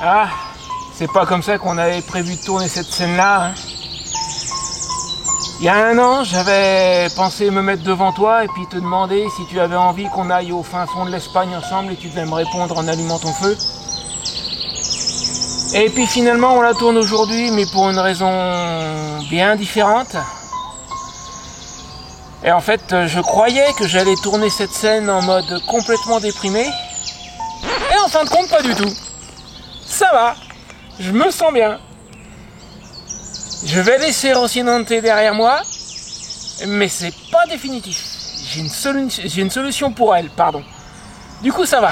Ah, c'est pas comme ça qu'on avait prévu de tourner cette scène-là. Hein. Il y a un an, j'avais pensé me mettre devant toi et puis te demander si tu avais envie qu'on aille au fin fond de l'Espagne ensemble et tu devais me répondre en allumant ton feu. Et puis finalement, on la tourne aujourd'hui, mais pour une raison bien différente. Et en fait, je croyais que j'allais tourner cette scène en mode complètement déprimé. Et en fin de compte, pas du tout. Ça va, je me sens bien. Je vais laisser Rocinante derrière moi, mais c'est pas définitif. J'ai une solution pour elle, pardon. Du coup, ça va.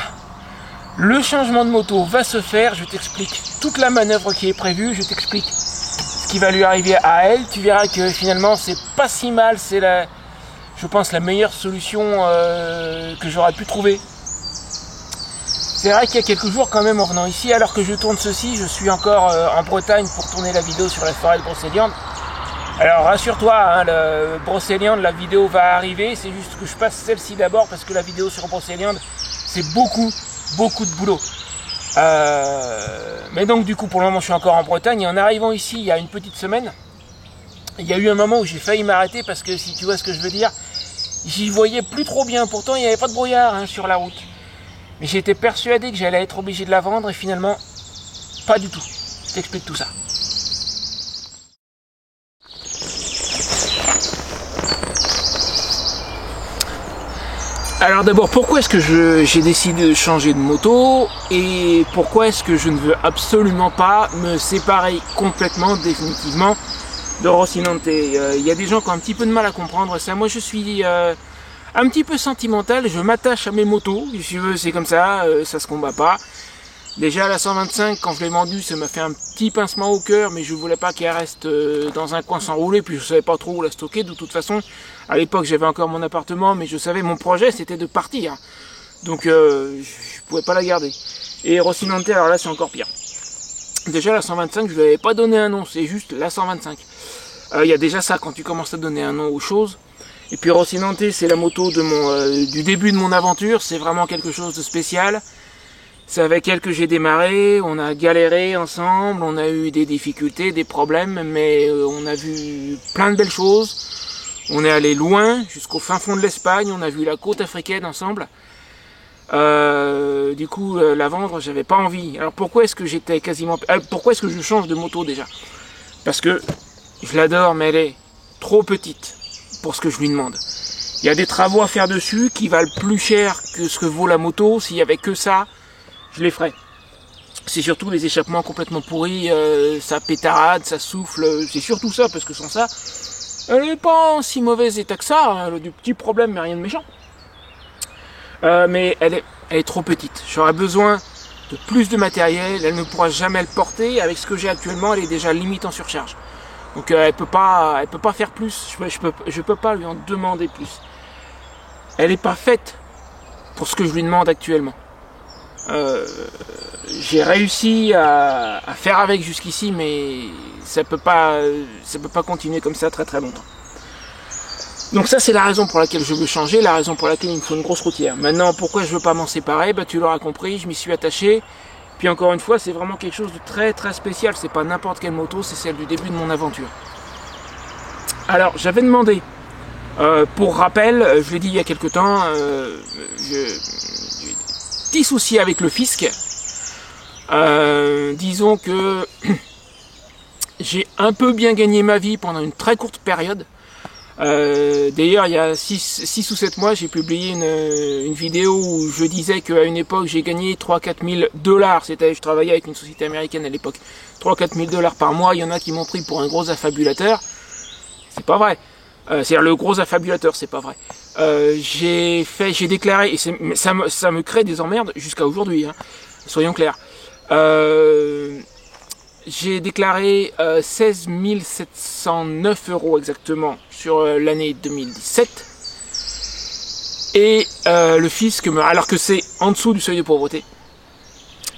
Le changement de moto va se faire, je t'explique toute la manœuvre qui est prévue, je t'explique ce qui va lui arriver à elle. Tu verras que finalement, c'est pas si mal, c'est je pense la meilleure solution que j'aurais pu trouver. C'est vrai qu'il y a quelques jours quand même en venant ici, alors que je tourne ceci, je suis encore en Bretagne pour tourner la vidéo sur la forêt de Brocéliande. Alors rassure-toi, hein, le Brocéliande, la vidéo va arriver, c'est juste que je passe celle-ci d'abord parce que la vidéo sur Brocéliande, c'est beaucoup de boulot. Mais donc du coup pour le moment je suis encore en Bretagne et en arrivant ici il y a une petite semaine, il y a eu un moment où j'ai failli m'arrêter parce que si tu vois ce que je veux dire, j'y voyais plus trop bien, pourtant il n'y avait pas de brouillard hein, sur la route. Mais j'étais persuadé que j'allais être obligé de la vendre et finalement, pas du tout. Je t'explique tout ça. Alors d'abord, pourquoi est-ce que j'ai décidé de changer de moto et pourquoi est-ce que je ne veux absolument pas me séparer complètement, définitivement, de Rocinante. Il y a des gens qui ont un petit peu de mal à comprendre ça. Moi je suis un petit peu sentimental, je m'attache à mes motos, si tu veux, c'est comme ça, ça se combat pas. Déjà la 125, quand je l'ai vendue, ça m'a fait un petit pincement au cœur, mais je voulais pas qu'elle reste dans un coin sans rouler, puis je savais pas trop où la stocker. De toute façon, à l'époque j'avais encore mon appartement, mais je savais mon projet c'était de partir. Donc je pouvais pas la garder. Et Rocinante, alors là c'est encore pire. Déjà la 125, je lui avais pas donné un nom, c'est juste la 125. Il y a déjà ça quand tu commences à donner un nom aux choses. Et puis Rocinante, c'est la moto de du début de mon aventure, c'est vraiment quelque chose de spécial. C'est avec elle que j'ai démarré, on a galéré ensemble, on a eu des difficultés, des problèmes, mais on a vu plein de belles choses. On est allé loin, jusqu'au fin fond de l'Espagne, on a vu la côte africaine ensemble. Du coup, la vendre, j'avais pas envie. Alors pourquoi est-ce que pourquoi est-ce que je change de moto déjà? Parce que je l'adore, mais elle est trop petite pour ce que je lui demande. Il y a des travaux à faire dessus qui valent plus cher que ce que vaut la moto. S'il y avait que ça, je les ferais. C'est surtout les échappements complètement pourris, ça pétarade, ça souffle, c'est surtout ça, parce que sans ça, elle n'est pas en si mauvais état que ça, hein, elle a des petits problèmes mais rien de méchant. Mais elle est trop petite, j'aurais besoin de plus de matériel, elle ne pourra jamais le porter, avec ce que j'ai actuellement, elle est déjà limite en surcharge. Donc elle peut pas faire plus, je peux pas lui en demander plus. Elle n'est pas faite pour ce que je lui demande actuellement. J'ai réussi à faire avec jusqu'ici, mais ça peut pas continuer comme ça très très longtemps. Donc ça c'est la raison pour laquelle je veux changer, la raison pour laquelle il me faut une grosse routière. Maintenant pourquoi je veux pas m'en séparer, bah tu l'auras compris, je m'y suis attaché. Puis encore une fois, c'est vraiment quelque chose de très très spécial, c'est pas n'importe quelle moto, c'est celle du début de mon aventure. Alors j'avais demandé, pour rappel, je l'ai dit il y a quelque temps, j'ai petit souci avec le fisc. Disons que j'ai un peu bien gagné ma vie pendant une très courte période. D'ailleurs il y a 6 ou 7 mois j'ai publié une vidéo où je disais qu'à une époque j'ai gagné 3-4 000 $, c'était, je travaillais avec une société américaine à l'époque, 3-4 000 $ par mois. Il y en a qui m'ont pris pour un gros affabulateur, c'est pas vrai, c'est-à-dire le gros affabulateur, c'est pas vrai. J'ai déclaré, et ça me crée des emmerdes jusqu'à aujourd'hui, hein, soyons clairs. J'ai déclaré 16 709 € exactement sur l'année 2017. Et le fisc, alors que c'est en dessous du seuil de pauvreté,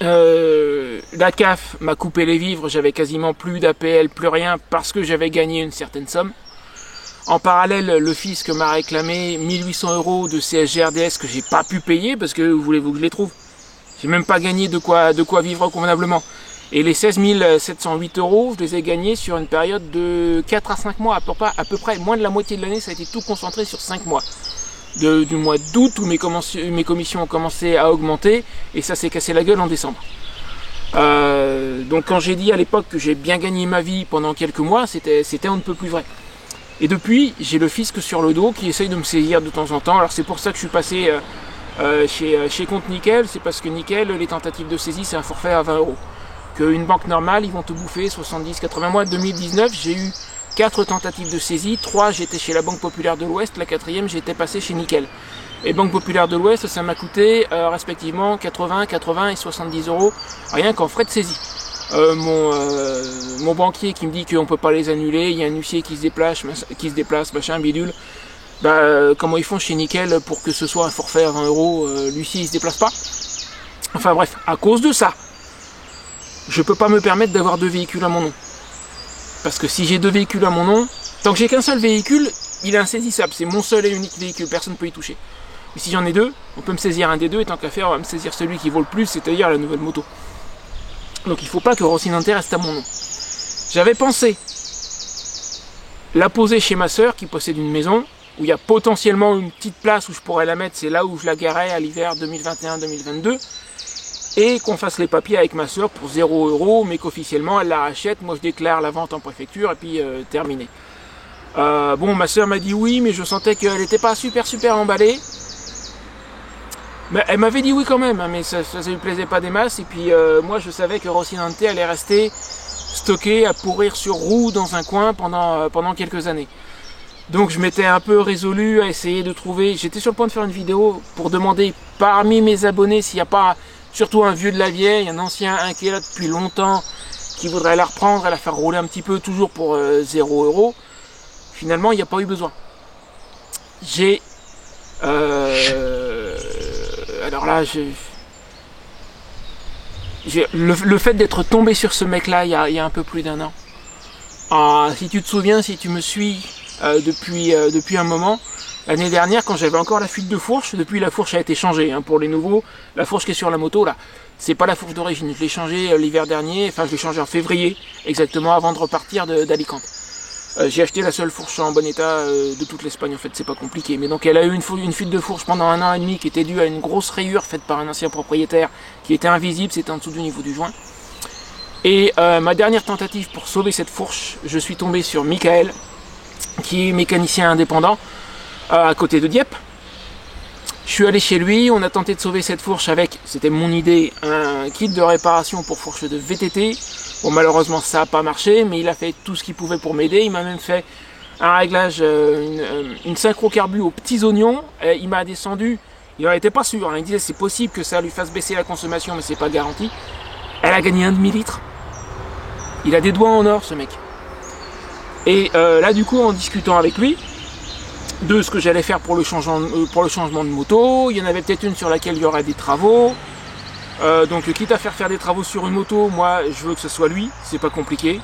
la CAF m'a coupé les vivres, j'avais quasiment plus d'APL, plus rien, parce que j'avais gagné une certaine somme. En parallèle, le fisc m'a réclamé 1 800 € de CSG-RDS que j'ai pas pu payer, parce que voulez-vous que je les trouve? J'ai même pas gagné de quoi vivre convenablement. Et les 16 708 €, je les ai gagnés sur une période de 4 à 5 mois, à peu près moins de la moitié de l'année, ça a été tout concentré sur 5 mois. Du mois d'août où mes commissions ont commencé à augmenter, et ça s'est cassé la gueule en décembre. Donc quand j'ai dit à l'époque que j'ai bien gagné ma vie pendant quelques mois, c'était on ne peut plus vrai. Et depuis, j'ai le fisc sur le dos qui essaye de me saisir de temps en temps. Alors c'est pour ça que je suis passé chez Compte Nickel, c'est parce que Nickel, les tentatives de saisie, c'est un forfait à 20 €. Qu'une banque normale, ils vont te bouffer 70-80 mois. 2019, j'ai eu 4 tentatives de saisie, 3 j'étais chez la Banque Populaire de l'Ouest, la 4e j'étais passé chez Nickel. Et Banque Populaire de l'Ouest, ça m'a coûté respectivement 80, 80 et 70 € rien qu'en frais de saisie. Mon banquier qui me dit qu'on ne peut pas les annuler, il y a un huissier qui se déplace, machin, bidule. Comment ils font chez Nickel pour que ce soit un forfait à 20 €, l'huissier il se déplace pas. Enfin bref, à cause de ça, je peux pas me permettre d'avoir 2 véhicules à mon nom. Parce que si j'ai 2 véhicules à mon nom, tant que j'ai qu'un seul véhicule, il est insaisissable. C'est mon seul et unique véhicule, personne ne peut y toucher. Mais si j'en ai 2, on peut me saisir un des 2, et tant qu'à faire, on va me saisir celui qui vaut le plus, c'est-à-dire la nouvelle moto. Donc il ne faut pas que Rocinante reste à mon nom. J'avais pensé la poser chez ma soeur qui possède une maison, où il y a potentiellement une petite place où je pourrais la mettre, c'est là où je la garais à l'hiver 2021-2022. Et qu'on fasse les papiers avec ma soeur pour 0 €, mais qu'officiellement elle la rachète, moi je déclare la vente en préfecture et puis terminé. Bon, ma soeur m'a dit oui, mais je sentais qu'elle n'était pas super emballée. Mais elle m'avait dit oui quand même, hein, mais ça lui plaisait pas des masses. Et puis moi je savais que Rocinante allait rester stocké à pourrir sur roue dans un coin pendant quelques années. Donc je m'étais un peu résolu à essayer de trouver, j'étais sur le point de faire une vidéo pour demander parmi mes abonnés s'il n'y a pas surtout un vieux de la vieille, un ancien, un qui est là depuis longtemps, qui voudrait la reprendre et la faire rouler un petit peu, toujours pour 0 €. Finalement, il n'y a pas eu besoin. J'ai... alors là, le fait d'être tombé sur ce mec-là il y a un peu plus d'1 an. Si tu te souviens, si tu me suis depuis un moment, l'année dernière, quand j'avais encore la fuite de fourche, depuis la fourche a été changée, hein, pour les nouveaux, la fourche qui est sur la moto, là, c'est pas la fourche d'origine, je l'ai changée l'hiver dernier, enfin je l'ai changée en février, exactement avant de repartir d'Alicante. J'ai acheté la seule fourche en bon état de toute l'Espagne, en fait, c'est pas compliqué. Mais donc elle a eu une fuite de fourche pendant 1 an et demi qui était due à une grosse rayure faite par un ancien propriétaire qui était invisible, c'était en dessous du niveau du joint. Et ma dernière tentative pour sauver cette fourche, je suis tombé sur Michael, qui est mécanicien indépendant, à côté de Dieppe. Je suis allé chez lui, on a tenté de sauver cette fourche avec, c'était mon idée, un kit de réparation pour fourche de VTT. Bon, malheureusement ça n'a pas marché, mais il a fait tout ce qu'il pouvait pour m'aider. Il m'a même fait un réglage, une synchro carbu aux petits oignons. Il m'a descendu, il n'en était pas sûr, hein. Il disait c'est possible que ça lui fasse baisser la consommation, mais c'est pas garanti. Elle a gagné 1,5 litre. Il a des doigts en or, ce mec. Et là du coup, en discutant avec lui de ce que j'allais faire pour le changement de moto, il y en avait peut-être une sur laquelle il y aurait des travaux. Donc quitte à faire des travaux sur une moto, moi je veux que ce soit lui, c'est pas compliqué.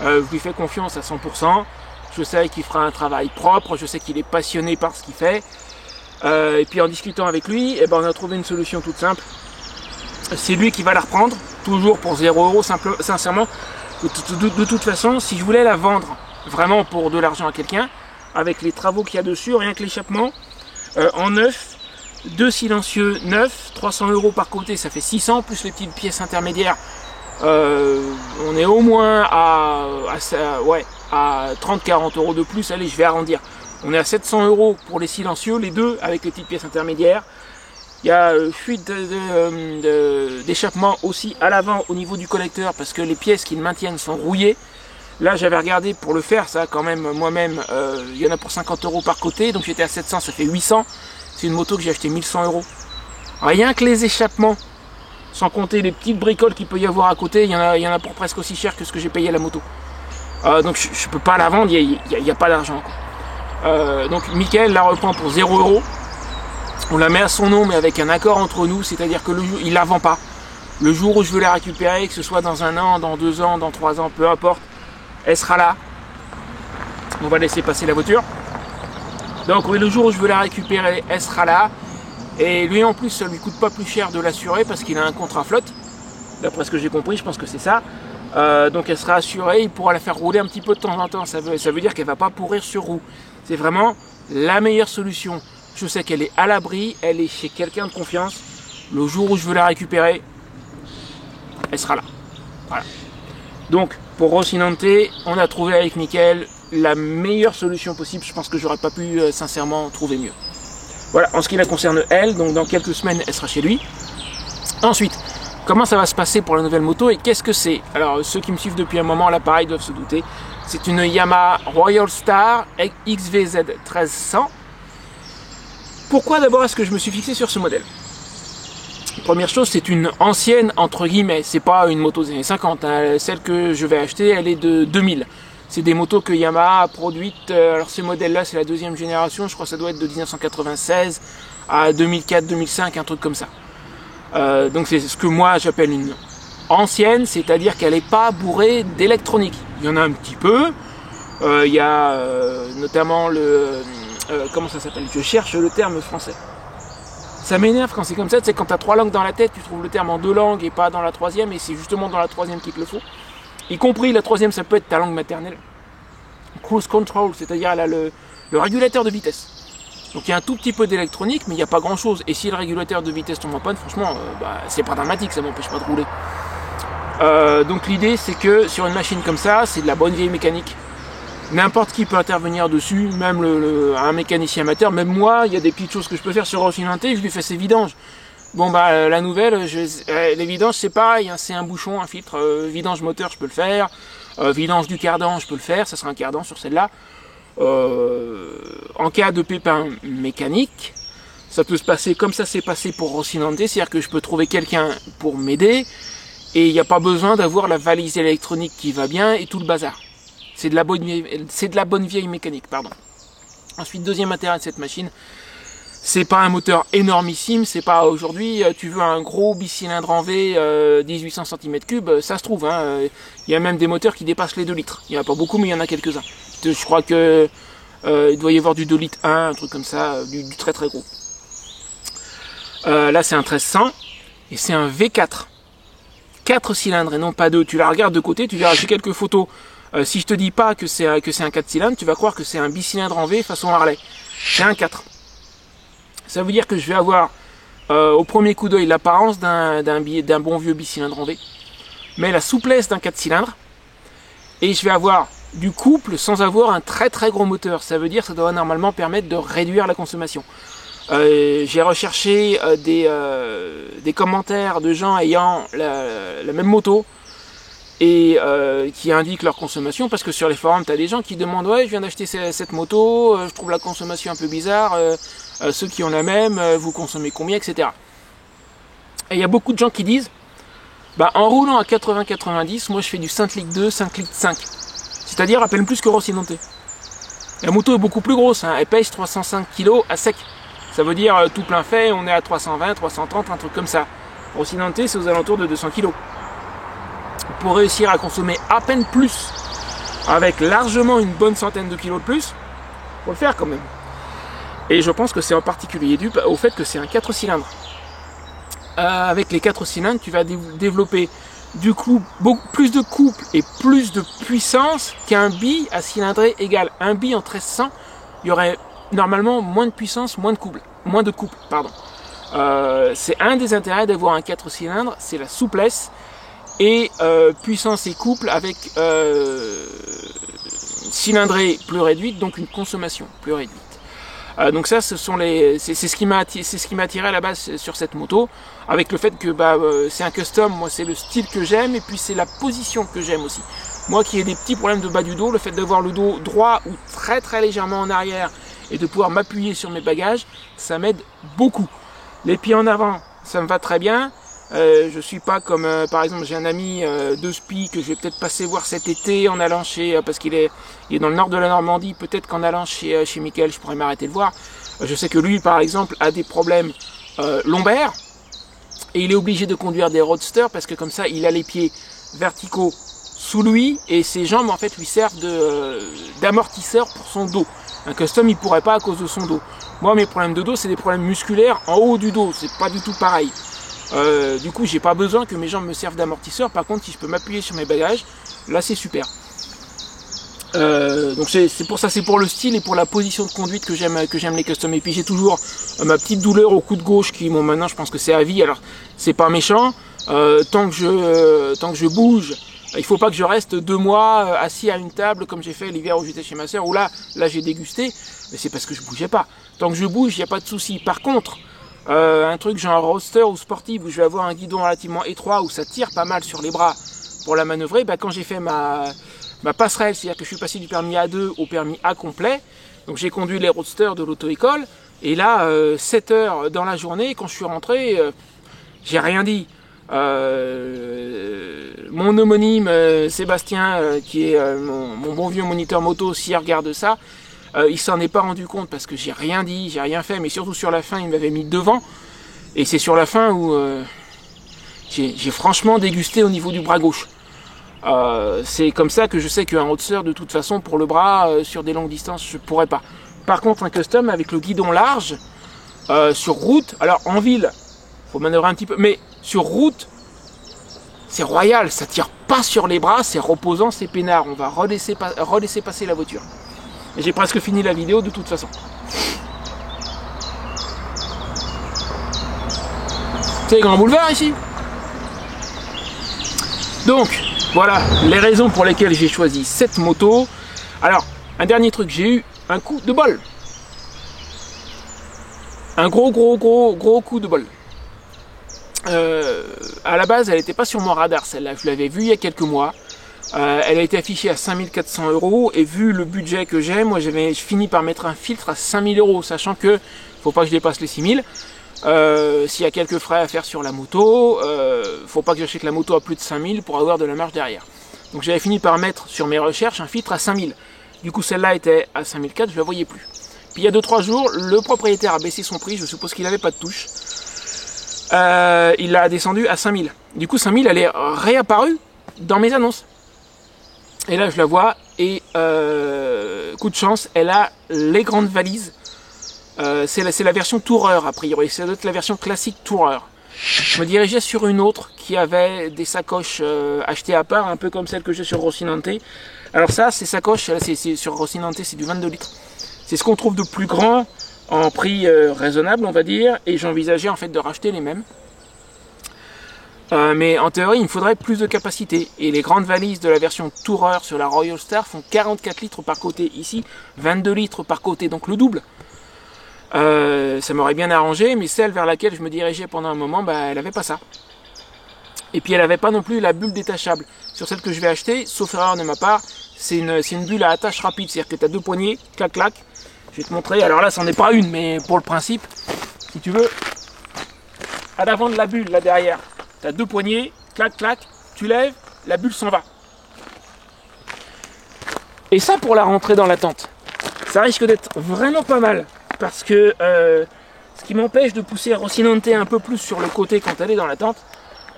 Je lui fais confiance à 100%. Je sais qu'il fera un travail propre, je sais qu'il est passionné par ce qu'il fait. Et puis en discutant avec lui, eh ben, on a trouvé une solution toute simple. C'est lui qui va la reprendre, toujours pour 0 €, sincèrement. De toute façon, si je voulais la vendre vraiment pour de l'argent à quelqu'un, avec les travaux qu'il y a dessus, rien que l'échappement, en neuf, 2 silencieux neufs, 300 € par côté, ça fait 600, plus les petites pièces intermédiaires, on est au moins à 30-40 € de plus, allez je vais arrondir. On est à 700 € pour les silencieux, les deux avec les petites pièces intermédiaires. Il y a fuite d'échappement aussi à l'avant au niveau du collecteur parce que les pièces qui le maintiennent sont rouillées. Là j'avais regardé pour le faire, ça quand même moi-même, il y en a pour 50 € par côté, donc j'étais à 700, ça fait 800. C'est une moto que j'ai acheté 1100 €. Rien que les échappements, sans compter les petites bricoles qu'il peut y avoir à côté, il y en a pour presque aussi cher que ce que j'ai payé la moto. Donc je peux pas la vendre, il n'y a pas d'argent. Donc Michael la reprend pour 0 €. On la met à son nom mais avec un accord entre nous, c'est-à-dire que il la vend pas. Le jour où je veux la récupérer, que ce soit dans 1 an, dans 2 ans, dans 3 ans, peu importe, elle sera là. On va laisser passer la voiture. Donc oui, le jour où je veux la récupérer, elle sera là. Et lui en plus ça lui coûte pas plus cher de l'assurer parce qu'il a un contrat flotte. D'après ce que j'ai compris, je pense que c'est ça. Donc elle sera assurée, il pourra la faire rouler un petit peu de temps en temps. Ça veut dire qu'elle va pas pourrir sur roue. C'est vraiment la meilleure solution. Je sais qu'elle est à l'abri, elle est chez quelqu'un de confiance. Le jour où je veux la récupérer, elle sera là. Voilà. Donc pour Rocinante, on a trouvé avec Mickaël la meilleure solution possible. Je pense que j'aurais pas pu sincèrement trouver mieux. Voilà, en ce qui la concerne elle, donc dans quelques semaines, elle sera chez lui. Ensuite, comment ça va se passer pour la nouvelle moto et qu'est-ce que c'est? Alors ceux qui me suivent depuis un moment, l'appareil doivent se douter. C'est une Yamaha Royal Star XVZ 1300. Pourquoi d'abord est-ce que je me suis fixé sur ce modèle? Première chose, c'est une ancienne entre guillemets, c'est pas une moto des années 50, hein. Celle que je vais acheter, elle est de 2000. C'est des motos que Yamaha a produites, alors ce modèle-là c'est la deuxième génération, je crois que ça doit être de 1996 à 2004-2005, un truc comme ça. Donc c'est ce que moi j'appelle une ancienne, c'est-à-dire qu'elle n'est pas bourrée d'électronique. Il y en a un petit peu, il y a notamment le... comment ça s'appelle? Je cherche le terme français. Ça m'énerve quand c'est comme ça, c'est quand tu as 3 langues dans la tête, tu trouves le terme en 2 langues et pas dans la troisième, et c'est justement dans la troisième qu'il te le faut. Y compris la troisième, ça peut être ta langue maternelle. Cruise control, c'est-à-dire là, le régulateur de vitesse. Donc il y a un tout petit peu d'électronique, mais il n'y a pas grand-chose. Et si le régulateur de vitesse tombe en panne, franchement, c'est pas dramatique, ça m'empêche pas de rouler. Donc l'idée, c'est que sur une machine comme ça, c'est de la bonne vieille mécanique. N'importe qui peut intervenir dessus, même un mécanicien amateur. Même moi, il y a des petites choses que je peux faire sur Rocinante, je lui fais ses vidanges. Bon la nouvelle, les vidanges c'est pareil, hein, c'est un bouchon, un filtre, vidange moteur je peux le faire, vidange du cardan je peux le faire, ça sera un cardan sur celle-là. En cas de pépin mécanique, ça peut se passer comme ça s'est passé pour Rocinante, c'est-à-dire que je peux trouver quelqu'un pour m'aider et il n'y a pas besoin d'avoir la valise électronique qui va bien et tout le bazar. C'est de la bonne vieille mécanique, pardon. Ensuite, deuxième intérêt de cette machine, c'est pas un moteur énormissime, c'est pas aujourd'hui, tu veux un gros bicylindre en V 1800 cm3, ça se trouve, hein, y a même des moteurs qui dépassent les 2 litres. Il n'y en a pas beaucoup, mais il y en a quelques-uns. Je crois que il doit y avoir du 2 litres 1, un truc comme ça, du très très gros. Là c'est un 1300 et c'est un V4. 4 cylindres et non pas 2. Tu la regardes de côté, tu verras, j'ai quelques photos. Si je te dis pas que c'est un 4 cylindres, tu vas croire que c'est un bicylindre en V façon Harley. C'est un 4. Ça veut dire que je vais avoir au premier coup d'œil l'apparence d'un bon vieux bicylindre en V, mais la souplesse d'un 4 cylindres, et je vais avoir du couple sans avoir un très très gros moteur. Ça veut dire que ça doit normalement permettre de réduire la consommation. J'ai recherché des commentaires de gens ayant la même moto et qui indiquent leur consommation, parce que sur les forums tu as des gens qui demandent ouais je viens d'acheter cette moto, je trouve la consommation un peu bizarre, ceux qui ont la même, vous consommez combien, etc. Et il y a beaucoup de gens qui disent en roulant à 80-90, moi je fais du 5 litres 2, 5 litres 5, c'est-à-dire à peine plus que Rocinante. La moto est beaucoup plus grosse, hein, elle pèse 305 kg à sec, ça veut dire tout plein fait on est à 320, 330, un truc comme ça. Rocinante c'est aux alentours de 200 kg. Pour réussir à consommer à peine plus, avec largement une bonne centaine de kilos de plus, faut le faire quand même. Et je pense que c'est en particulier dû au fait que c'est un 4 cylindres. Avec les 4 cylindres, tu vas développer du coup beaucoup plus de couple et plus de puissance qu'un bi à cylindrée égale. Un bi en 1300, il y aurait normalement moins de puissance, moins de couple, pardon. C'est un des intérêts d'avoir un 4 cylindres, c'est la souplesse et puissance et couple avec cylindrée plus réduite, donc une consommation plus réduite. Donc ça, c'est ce qui m'a attiré à la base sur cette moto, avec le fait que c'est un custom, moi c'est le style que j'aime, et puis c'est la position que j'aime aussi. Moi qui ai des petits problèmes de bas du dos, le fait d'avoir le dos droit ou très très légèrement en arrière et de pouvoir m'appuyer sur mes bagages, ça m'aide beaucoup. Les pieds en avant, ça me va très bien. Je suis pas comme par exemple j'ai un ami de Spi que je vais peut-être passer voir cet été en allant parce qu'il est dans le nord de la Normandie, peut-être qu'en allant chez Mickaël je pourrais m'arrêter le voir. Je sais que lui par exemple a des problèmes lombaires et il est obligé de conduire des roadsters parce que comme ça il a les pieds verticaux sous lui et ses jambes en fait lui servent d'amortisseur pour son dos. Un custom il pourrait pas à cause de son dos. Moi, mes problèmes de dos, c'est des problèmes musculaires en haut du dos. C'est pas du tout pareil. Du coup, j'ai pas besoin que mes jambes me servent d'amortisseur. Par contre, si je peux m'appuyer sur mes bagages, là, c'est super. Donc c'est pour ça, c'est pour le style et pour la position de conduite que j'aime les custom. Et puis j'ai toujours ma petite douleur au coude gauche qui, bon, maintenant, je pense que c'est à vie. Alors, c'est pas méchant. Tant que je bouge, il faut pas que je reste 2 mois assis à une table comme j'ai fait l'hiver où j'étais chez ma soeur, où là j'ai dégusté, mais c'est parce que je bougeais pas. Tant que je bouge, il n'y a pas de souci. Par contre, un truc genre roadster ou sportif où je vais avoir un guidon relativement étroit, où ça tire pas mal sur les bras pour la manœuvrer, bah, quand j'ai fait ma passerelle, c'est-à-dire que je suis passé du permis A2 au permis A complet, donc j'ai conduit les roadsters de l'auto-école, et là, 7 heures dans la journée, quand je suis rentré, j'ai rien dit. Mon homonyme Sébastien, qui est mon bon vieux moniteur moto, s'il regarde ça, il s'en est pas rendu compte parce que j'ai rien dit, j'ai rien fait, mais surtout sur la fin, il m'avait mis devant, et c'est sur la fin où j'ai franchement dégusté au niveau du bras gauche. C'est comme ça que je sais qu'un roadster, de toute façon, pour le bras, sur des longues distances, je pourrais pas. Par contre, un custom avec le guidon large, sur route, alors en ville, faut manœuvrer un petit peu, mais sur route, c'est royal, ça tire pas sur les bras, c'est reposant, c'est peinard, on va relaisser passer la voiture. Et j'ai presque fini la vidéo de toute façon. C'est les grands boulevards ici. Donc, voilà les raisons pour lesquelles j'ai choisi cette moto. Alors, un dernier truc, j'ai eu un coup de bol. Un gros coup de bol. À la base, elle n'était pas sur mon radar, celle-là. Je l'avais vue il y a quelques mois. Elle a été affichée à 5400 € et vu le budget que j'ai, moi j'avais fini par mettre un filtre à 5000 €, sachant que faut pas que je dépasse les 6000. S'il y a quelques frais à faire sur la moto, faut pas que j'achète la moto à plus de 5000 pour avoir de la marge derrière. Donc j'avais fini par mettre sur mes recherches un filtre à 5000. Du coup celle-là était à 5004, je la voyais plus. Puis il y a 2-3 jours, le propriétaire a baissé son prix, je suppose qu'il n'avait pas de touche. Il l'a descendu à 5000. Du coup 5000, elle est réapparue dans mes annonces. Et là je la vois et coup de chance, elle a les grandes valises. C'est la version Tourer a priori, c'est la version classique Tourer. Je me dirigeais sur une autre qui avait des sacoches achetées à part, un peu comme celle que j'ai sur Rocinante. Alors ça, ces sacoches, là, sur Rocinante, c'est du 22 litres. C'est ce qu'on trouve de plus grand en prix raisonnable, on va dire, et j'envisageais en fait de racheter les mêmes. Mais en théorie, il me faudrait plus de capacité. Et les grandes valises de la version Tourer sur la Royal Star font 44 litres par côté. Ici, 22 litres par côté, donc le double. Ça m'aurait bien arrangé, mais celle vers laquelle je me dirigeais pendant un moment, bah, elle n'avait pas ça. Et puis elle n'avait pas non plus la bulle détachable. Sur celle que je vais acheter, sauf erreur de ma part, c'est une bulle à attache rapide. C'est-à-dire que tu as 2 poignées, clac clac. Je vais te montrer, alors là, c'en est pas une, mais pour le principe, si tu veux, à l'avant de la bulle, là derrière, tu as 2 poignées, clac, clac, tu lèves, la bulle s'en va. Et ça, pour la rentrée dans la tente, ça risque d'être vraiment pas mal. Parce que ce qui m'empêche de pousser Rocinante un peu plus sur le côté quand elle est dans la tente,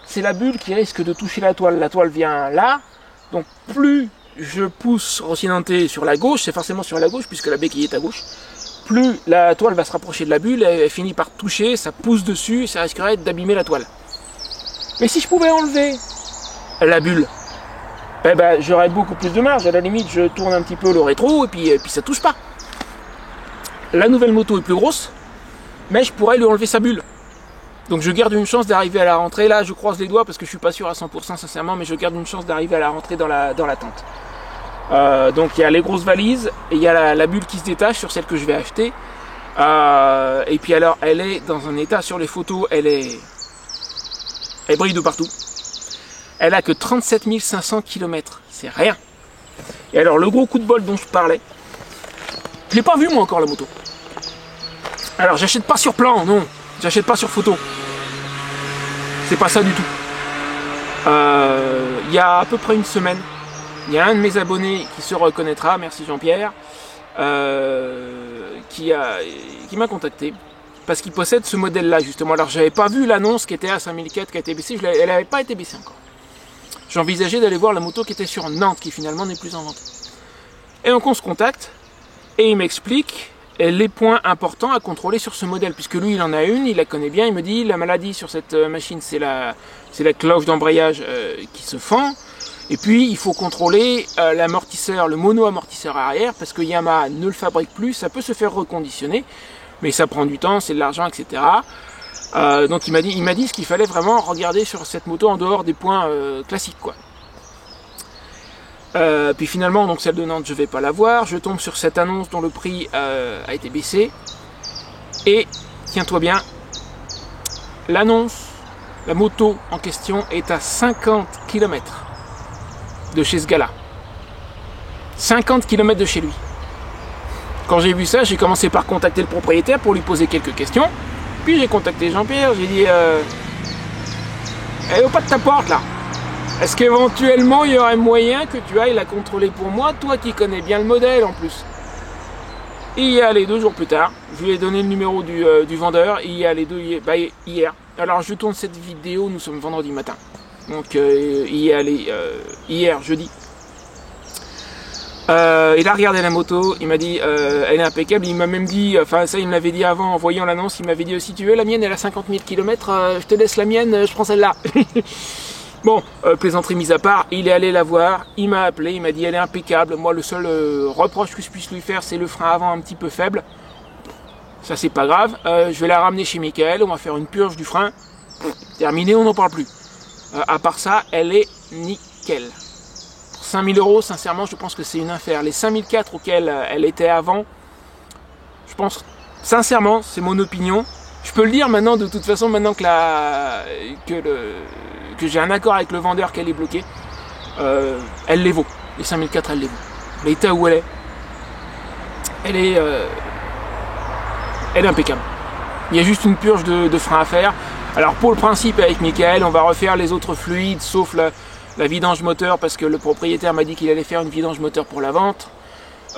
c'est la bulle qui risque de toucher la toile. La toile vient là, donc plus je pousse Rocinante sur la gauche, c'est forcément sur la gauche puisque la béquille est à gauche, plus la toile va se rapprocher de la bulle, elle finit par toucher, ça pousse dessus, ça risquerait d'abîmer la toile. Mais si je pouvais enlever la bulle, eh ben, j'aurais beaucoup plus de marge. À la limite, je tourne un petit peu le rétro et puis ça touche pas. La nouvelle moto est plus grosse, mais je pourrais lui enlever sa bulle. Donc je garde une chance d'arriver à la rentrée. Là, je croise les doigts parce que je suis pas sûr à 100% sincèrement, mais je garde une chance d'arriver à la rentrée dans la tente. Donc il y a les grosses valises et il y a la bulle qui se détache sur celle que je vais acheter. Et puis alors, elle est dans un état sur les photos, elle brille de partout. Elle a que 37 500 km, c'est rien. Et alors le gros coup de bol dont je parlais, je l'ai pas vu moi encore la moto. Alors j'achète pas sur plan, non, j'achète pas sur photo. C'est pas ça du tout. Il y a à peu près une semaine, il y a un de mes abonnés qui se reconnaîtra, merci Jean-Pierre, qui m'a contacté parce qu'il possède ce modèle là justement. Alors j'avais pas vu l'annonce qui était à 5004 qui a été baissée, elle n'avait pas été baissée encore. J'envisageais d'aller voir la moto qui était sur Nantes, qui finalement n'est plus en vente. Et donc on se contacte, et il m'explique les points importants à contrôler sur ce modèle, puisque lui il en a une, il la connaît bien, il me dit la maladie sur cette machine c'est la cloche d'embrayage qui se fend, et puis il faut contrôler l'amortisseur, le mono-amortisseur arrière, parce que Yamaha ne le fabrique plus, ça peut se faire reconditionner, mais ça prend du temps, c'est de l'argent, etc. Donc il m'a dit ce qu'il fallait vraiment regarder sur cette moto en dehors des points classiques, quoi. Puis finalement, donc celle de Nantes, je vais pas la voir. Je tombe sur cette annonce dont le prix a été baissé. Et tiens-toi bien, l'annonce, la moto en question est à 50 km de chez ce gars-là. 50 km de chez lui. Quand j'ai vu ça, j'ai commencé par contacter le propriétaire pour lui poser quelques questions. Puis j'ai contacté Jean-Pierre, j'ai dit elle est au pas de ta porte là. Est-ce qu'éventuellement il y aurait moyen que tu ailles la contrôler pour moi, toi qui connais bien le modèle en plus? Il y est allé 2 jours plus tard, je lui ai donné le numéro du vendeur, il y est allé hier. Alors je tourne cette vidéo, nous sommes vendredi matin. Donc il y est allé hier, jeudi. Il a regardé la moto, il m'a dit elle est impeccable, il m'a même dit, enfin ça il me l'avait dit avant en voyant l'annonce, il m'avait dit si tu veux la mienne elle a 50 000 km, je te laisse la mienne, je prends celle-là. Bon, plaisanterie mise à part, il est allé la voir, il m'a appelé, il m'a dit elle est impeccable, moi le seul reproche que je puisse lui faire c'est le frein avant un petit peu faible, ça c'est pas grave, je vais la ramener chez Michael, on va faire une purge du frein, terminé, on n'en parle plus. À part ça, elle est nickel. Pour 5 000 €, sincèrement je pense que c'est une affaire, les 5 400 auxquels elle était avant, je pense, sincèrement, c'est mon opinion, je peux le dire maintenant de toute façon, maintenant que j'ai un accord avec le vendeur qu'elle est bloquée, elle les vaut. Les 5004 elle les vaut. L'état où elle est impeccable. Il y a juste une purge de frein à faire. Alors pour le principe avec Michael, on va refaire les autres fluides, sauf la vidange moteur, parce que le propriétaire m'a dit qu'il allait faire une vidange moteur pour la vente.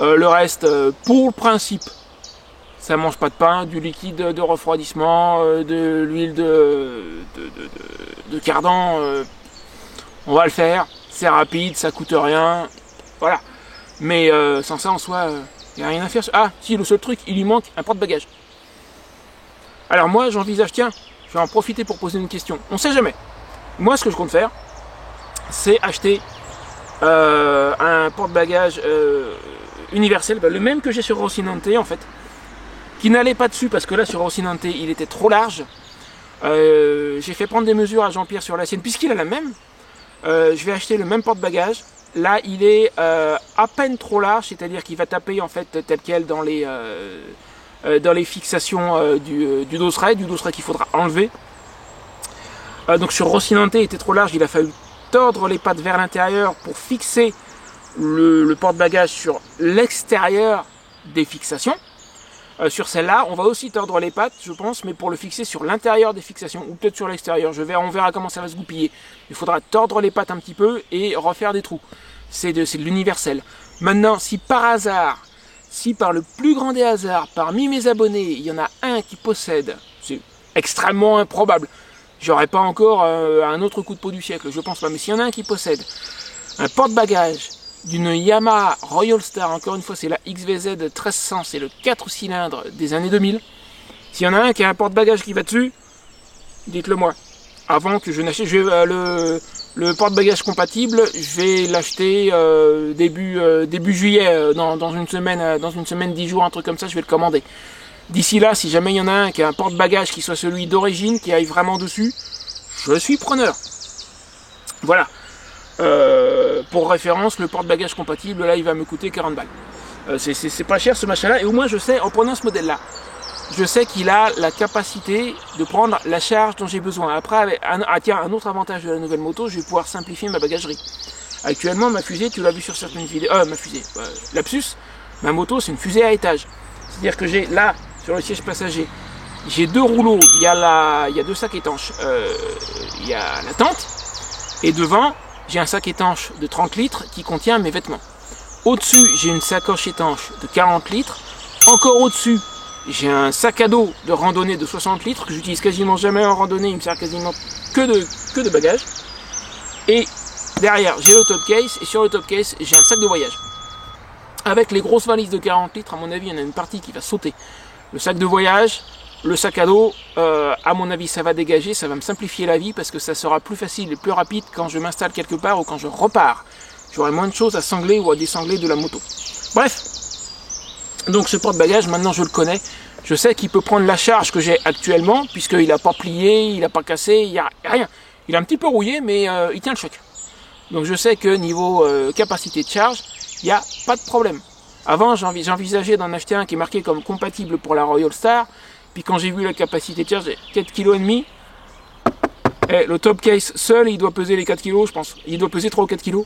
Le reste, pour le principe, ça mange pas de pain, du liquide de refroidissement, de l'huile de cardan, on va le faire, c'est rapide, ça coûte rien, voilà. Mais sans ça en soi, il n'y a rien à faire. Ah si, le seul truc, il lui manque un porte-bagages. Alors moi j'envisage, tiens, je vais en profiter pour poser une question, on sait jamais. Moi ce que je compte faire, c'est acheter un porte-bagages universel, le même que j'ai sur Rocinante en fait, qui n'allait pas dessus parce que là sur Rocinante il était trop large. J'ai fait prendre des mesures à Jean-Pierre sur la sienne puisqu'il a la même. Je vais acheter le même porte-bagages. Là il est à peine trop large, c'est-à-dire qu'il va taper en fait tel quel dans les fixations du dosseret qu'il faudra enlever. Donc sur Rocinante il était trop large, il a fallu tordre les pattes vers l'intérieur pour fixer le porte-bagages sur l'extérieur des fixations. Sur celle-là, on va aussi tordre les pattes, je pense, mais pour le fixer sur l'intérieur des fixations, ou peut-être sur l'extérieur, on verra comment ça va se goupiller. Il faudra tordre les pattes un petit peu et refaire des trous. C'est de l'universel. Maintenant, si par hasard, si par le plus grand des hasards, parmi mes abonnés, il y en a un qui possède, c'est extrêmement improbable, j'aurai pas encore un autre coup de peau du siècle, je pense pas, mais s'il y en a un qui possède un porte-bagages d'une Yamaha Royal Star, encore une fois c'est la XVZ 1300, c'est le 4 cylindres des années 2000. S'il y en a un qui a un porte-bagages qui va dessus, dites-le moi. Avant que je n'achète, le porte-bagages compatible, je vais l'acheter début juillet, dans une semaine, 10 jours, un truc comme ça, je vais le commander. D'ici là, si jamais il y en a un qui a un porte-bagages qui soit celui d'origine, qui aille vraiment dessus, je suis preneur. Voilà. Pour référence, le porte-bagages compatible, là, il va me coûter 40 balles. C'est pas cher ce machin-là, et au moins je sais, en prenant ce modèle-là, je sais qu'il a la capacité de prendre la charge dont j'ai besoin. Après, tiens, un autre avantage de la nouvelle moto, je vais pouvoir simplifier ma bagagerie. Actuellement, ma fusée, tu l'as vu sur certaines vidéos, lapsus, ma moto, c'est une fusée à étage. C'est-à-dire que j'ai là, sur le siège passager, j'ai 2 rouleaux, il y a 2 sacs étanches, il y a la tente, et devant, j'ai un sac étanche de 30 litres qui contient mes vêtements. Au-dessus, j'ai une sacoche étanche de 40 litres. Encore au-dessus, j'ai un sac à dos de randonnée de 60 litres que j'utilise quasiment jamais en randonnée, il me sert quasiment que de bagages. Et derrière, j'ai le top case, et sur le top case, j'ai un sac de voyage. Avec les grosses valises de 40 litres, à mon avis, il y en a une partie qui va sauter. Le sac de voyage, le sac à dos, à mon avis, ça va dégager, ça va me simplifier la vie parce que ça sera plus facile et plus rapide quand je m'installe quelque part ou quand je repars. J'aurai moins de choses à sangler ou à désangler de la moto. Bref, donc ce porte-bagages, maintenant je le connais. Je sais qu'il peut prendre la charge que j'ai actuellement, puisqu'il n'a pas plié, il n'a pas cassé, il n'y a rien. Il a un petit peu rouillé, mais il tient le choc. Donc je sais que niveau capacité de charge, il n'y a pas de problème. Avant, j'envisageais d'en acheter un qui est marqué comme compatible pour la Royal Star. Puis quand j'ai vu la capacité de charge, 4,5 kg. Et le top case seul, il doit peser les 4 kg, je pense. Il doit peser 3 ou 4 kg.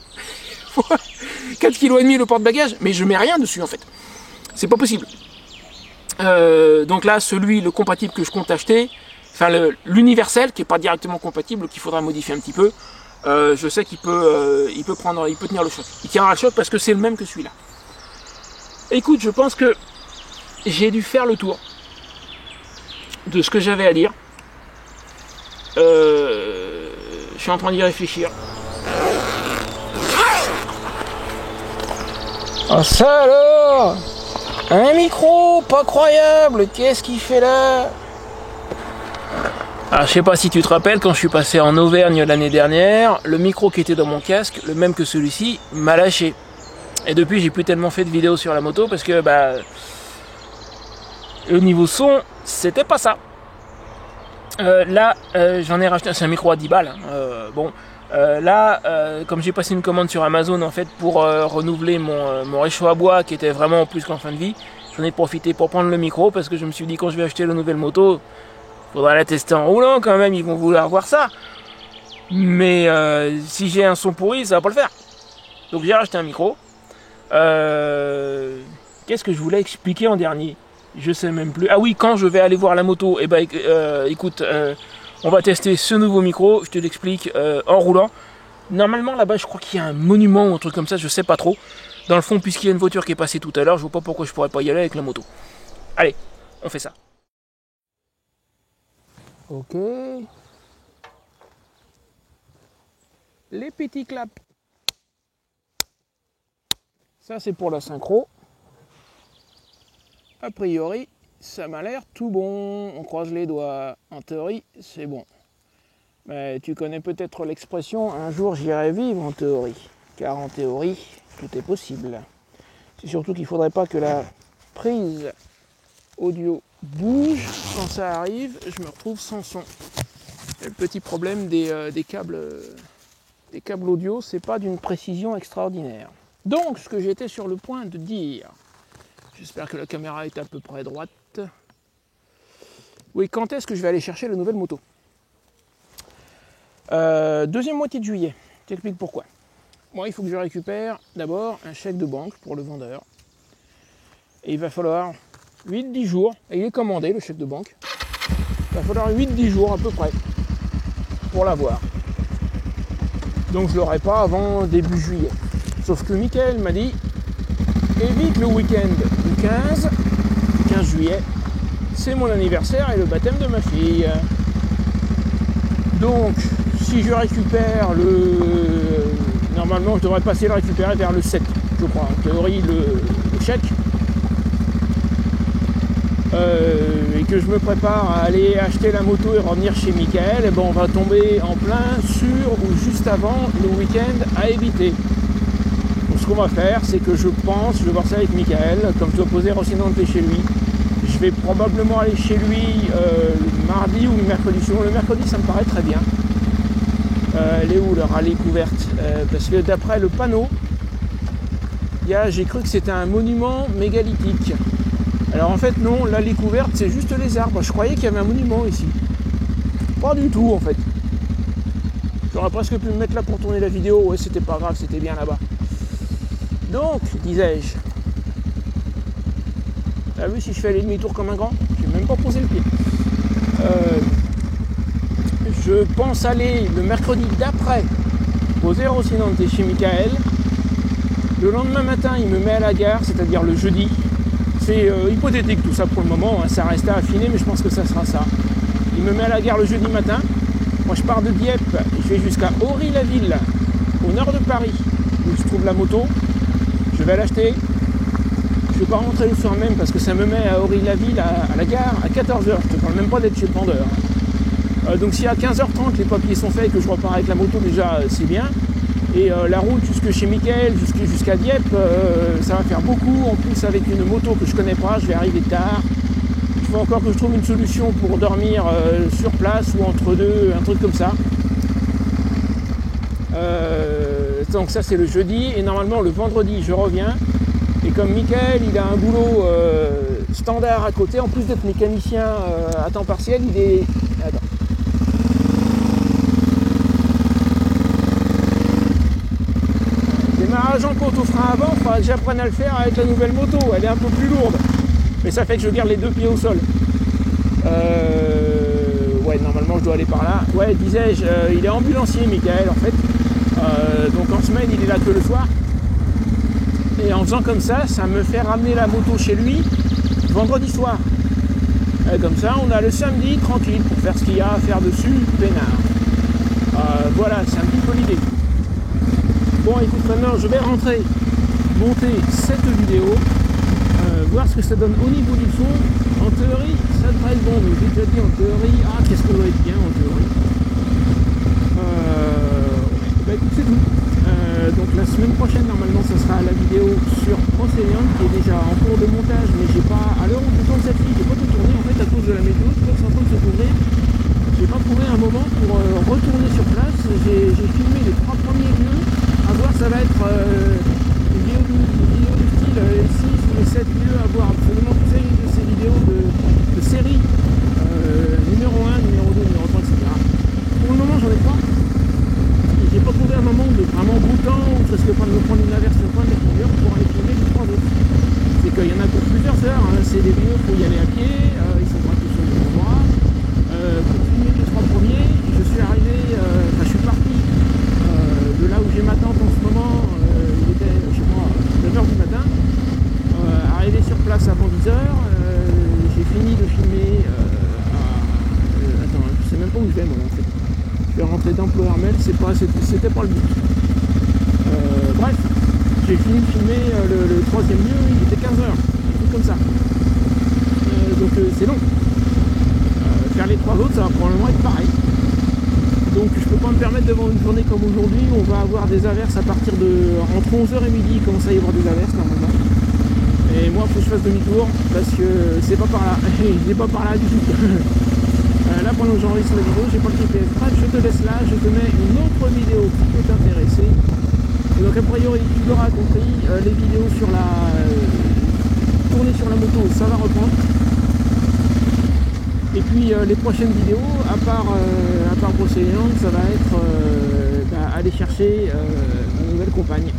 4,5 kg le porte-bagages, mais je mets rien dessus en fait. C'est pas possible. Donc là, le compatible que je compte acheter, enfin l'universel, qui n'est pas directement compatible, qu'il faudra modifier un petit peu, je sais qu'il peut tenir le choc. Il tiendra le choc parce que c'est le même que celui-là. Écoute, je pense que j'ai dû faire le tour de ce que j'avais à dire. Je suis en train d'y réfléchir. Ah ça alors! Un micro, pas croyable! Qu'est-ce qu'il fait là? Alors je sais pas si tu te rappelles, quand je suis passé en Auvergne l'année dernière, le micro qui était dans mon casque, le même que celui-ci, m'a lâché. Et depuis, j'ai plus tellement fait de vidéos sur la moto parce que au niveau son, c'était pas ça. Là, j'en ai racheté, c'est un micro à 10 balles. Comme j'ai passé une commande sur Amazon en fait pour renouveler mon réchaud à bois qui était vraiment plus qu'en fin de vie, j'en ai profité pour prendre le micro parce que je me suis dit quand je vais acheter la nouvelle moto, il faudra la tester en roulant quand même, ils vont vouloir voir ça. Mais si j'ai un son pourri, ça va pas le faire. Donc j'ai racheté un micro. Qu'est-ce que je voulais expliquer en dernier? Je sais même plus. Ah oui, quand je vais aller voir la moto, écoute, on va tester ce nouveau micro, je te l'explique en roulant. Normalement là-bas je crois qu'il y a un monument ou un truc comme ça, je sais pas trop. Dans le fond, puisqu'il y a une voiture qui est passée tout à l'heure, je vois pas pourquoi je pourrais pas y aller avec la moto. Allez, on fait ça. Ok. Les petits claps. Ça c'est pour la synchro. A priori, ça m'a l'air tout bon. On croise les doigts. En théorie, c'est bon. Mais tu connais peut-être l'expression « un jour j'irai vivre en théorie ». Car en théorie, tout est possible. C'est surtout qu'il ne faudrait pas que la prise audio bouge. Quand ça arrive, je me retrouve sans son. Et le petit problème des câbles audio, c'est pas d'une précision extraordinaire. Donc, ce que j'étais sur le point de dire, j'espère que la caméra est à peu près droite. Oui, quand est-ce que je vais aller chercher la nouvelle moto? Deuxième moitié de juillet. Je t'explique pourquoi. Moi, il faut que je récupère d'abord un chèque de banque pour le vendeur. Et il va falloir 8-10 jours, et il est commandé le chèque de banque. Il va falloir 8-10 jours à peu près pour l'avoir. Donc je ne l'aurai pas avant début juillet. Sauf que Michael m'a dit, évite le week-end du 15 juillet, c'est mon anniversaire et le baptême de ma fille. Donc, si je récupère normalement, je devrais passer le récupérer vers le 7, je crois. En théorie, le chèque. Et que je me prépare à aller acheter la moto et revenir chez Michael, et ben on va tomber en plein sur ou juste avant le week-end à éviter. Donc ce qu'on va faire, c'est que je vais voir ça avec Michael, comme je dois poser Rocinante chez lui. Je vais probablement aller chez lui le mardi ou le mercredi. Sinon le mercredi ça me paraît très bien. Elle est où leur allée couverte? Parce que d'après le panneau, j'ai cru que c'était un monument mégalithique. Alors en fait non, l'allée couverte c'est juste les arbres. Je croyais qu'il y avait un monument ici. Pas du tout en fait. J'aurais presque pu me mettre là pour tourner la vidéo. Ouais, c'était pas grave, c'était bien là-bas. Donc, disais-je. T'as vu si je fais les demi-tours comme un grand? J'ai même pas posé le pied. Je pense aller le mercredi d'après poser Rocinante chez Michael. Le lendemain matin, il me met à la gare, c'est-à-dire le jeudi. C'est hypothétique tout ça pour le moment, hein, ça reste à affiner, mais je pense que ça sera ça. Il me met à la gare le jeudi matin. Moi je pars de Dieppe, je vais jusqu'à Ory-la-Ville, au nord de Paris, où se trouve la moto. Je vais l'acheter, Je ne vais pas rentrer le soir même parce que ça me met à Aury-la-Ville à la gare à 14h. Je te parle même pas d'être chez le vendeur. Donc si à 15h30 les papiers sont faits et que je repars avec la moto, déjà c'est bien. Et la route jusque chez Mickaël, jusqu'à Dieppe, ça va faire beaucoup. En plus avec une moto que je connais pas, je vais arriver tard. Il faut encore que je trouve une solution pour dormir sur place ou entre deux, un truc comme ça. Donc ça c'est le jeudi et normalement le vendredi je reviens. Et comme Mickaël il a un boulot standard à côté, en plus d'être mécanicien à temps partiel, il est... Attends. Démarrage en côte au frein avant, il faudra que j'apprenne à le faire avec la nouvelle moto, elle est un peu plus lourde. Mais ça fait que je garde les deux pieds au sol. Ouais, normalement je dois aller par là. Ouais, disais-je, il est ambulancier Mickaël en fait. Donc en semaine il est là que le soir. Et en faisant comme ça, ça me fait ramener la moto chez lui vendredi soir. Et comme ça, on a le samedi tranquille pour faire ce qu'il y a à faire dessus, peinard. Voilà, c'est un petit peu l'idée. Bon, écoute, maintenant, je vais rentrer, monter cette vidéo, voir ce que ça donne au niveau du son. En théorie, ça devrait être bon. Mais j'ai déjà dit en théorie, qu'est-ce qu'on doit être bien en théorie. Bah écoute, c'est tout. Donc la semaine prochaine normalement ce sera la vidéo sur Procélium qui est déjà en cours de montage, mais j'ai pas, à l'heure où je tourne cette vidéo, j'ai pas tout tourné en fait à cause de la météo, tout c'est en train de se couvrir. J'ai pas trouvé un moment pour retourner sur place. J'ai filmé les 3 premiers lieux, à voir ça va être une vidéo du style les 6 ou les 7 lieux, à voir absolument toutes ces vidéos de série numéro 1, numéro 2, numéro 3, etc. Pour le moment j'en ai pas. J'ai pas trouvé un moment de vraiment beau temps où je risque pas de me prendre une averse sur le point de mes pour aller filmer les 3 autres. C'est qu'il y en a pour plusieurs heures, hein. C'est des vidéos pour y aller à pied, ils sont pas tous sur le endroit. Pour filmer les 3 premiers, je suis arrivé, je suis parti de là où j'ai ma tante en ce moment, il était, je sais pas, 9h du matin, arrivé sur place avant 10h, j'ai fini de filmer attends, je sais même pas où je vais moi en fait. Je vais rentrer dans Plohermel, c'était pas le but. Bref, j'ai fini de filmer le 3e lieu, il était 15h, un truc comme ça. Donc c'est long. Faire les 3 autres, ça va probablement être pareil. Donc je peux pas me permettre devant une journée comme aujourd'hui, on va avoir des averses à partir de... Entre 11h et midi, il commence à y avoir des averses normalement. Et moi, il faut que je fasse demi-tour, parce que c'est pas par là. Il est pas par là du tout. Là pendant que j'enregistre la vidéo, j'ai pas le GPS. Bref, je te laisse là, je te mets une autre vidéo qui peut t'intéresser. Donc a priori, tu l'auras compris, les vidéos sur la tournée sur la moto, ça va reprendre. Et puis les prochaines vidéos, à part Procélium, ça va être aller chercher ma nouvelle compagne.